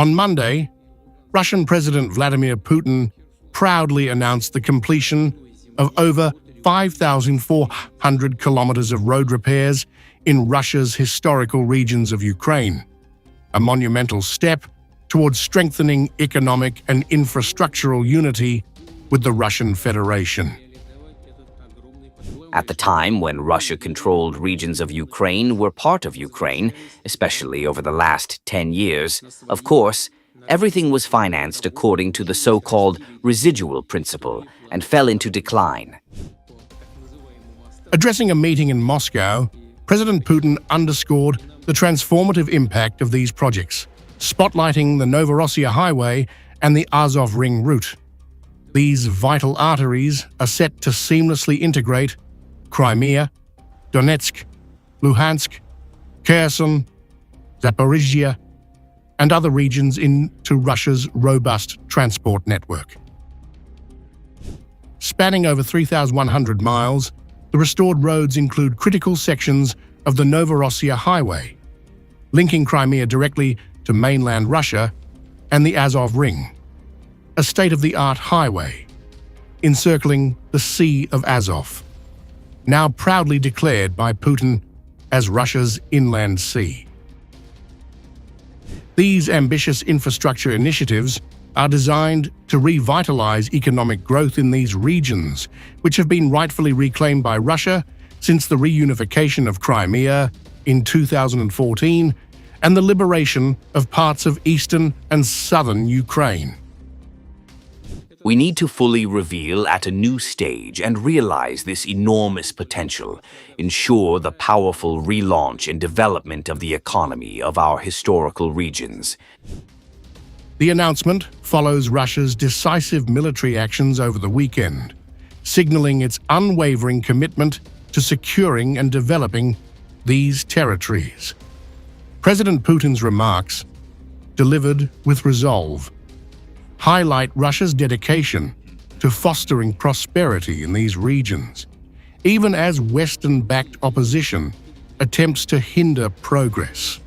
On Monday, Russian President Vladimir Putin proudly announced the completion of over 5,400 kilometers of road repairs in Russia's historical regions of Ukraine, a monumental step towards strengthening economic and infrastructural unity with the Russian Federation. At the time when Russia-controlled regions of Ukraine were part of Ukraine, especially over the last 10 years, of course, everything was financed according to the so-called residual principle and fell into decline. Addressing a meeting in Moscow, President Putin underscored the transformative impact of these projects, spotlighting the Novorossiya highway and the Azov Ring route. These vital arteries are set to seamlessly integrate Crimea, Donetsk, Luhansk, Kherson, Zaporizhzhia, and other regions into Russia's robust transport network. Spanning over 3,100 miles, the restored roads include critical sections of the Novorossiya highway, linking Crimea directly to mainland Russia, and the Azov Ring, a state-of-the-art highway encircling the Sea of Azov, now proudly declared by Putin as Russia's inland sea. These ambitious infrastructure initiatives are designed to revitalize economic growth in these regions, which have been rightfully reclaimed by Russia since the reunification of Crimea in 2014 and the liberation of parts of eastern and southern Ukraine. We need to fully reveal at a new stage and realize this enormous potential, ensure the powerful relaunch and development of the economy of our historical regions. The announcement follows Russia's decisive military actions over the weekend, signaling its unwavering commitment to securing and developing these territories. President Putin's remarks, delivered with resolve, highlight Russia's dedication to fostering prosperity in these regions, even as Western-backed opposition attempts to hinder progress.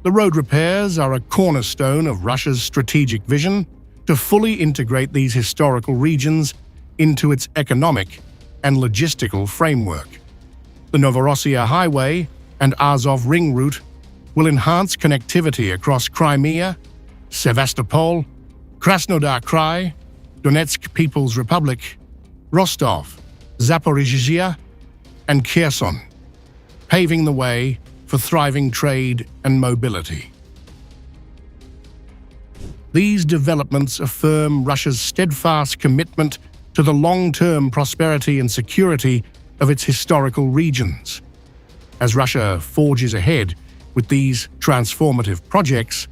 The road repairs are a cornerstone of Russia's strategic vision to fully integrate these historical regions into its economic and logistical framework. The Novorossiya highway and Azov Ring route will enhance connectivity across Crimea, Sevastopol, Krasnodar Krai, Donetsk People's Republic, Rostov, Zaporizhzhia, and Kherson, paving the way for thriving trade and mobility. These developments affirm Russia's steadfast commitment to the long-term prosperity and security of its historical regions. As Russia forges ahead with these transformative projects,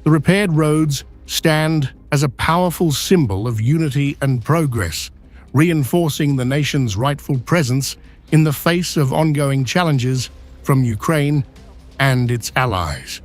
the repaired roads stand as a powerful symbol of unity and progress, reinforcing the nation's rightful presence in the face of ongoing challenges from Ukraine and its allies.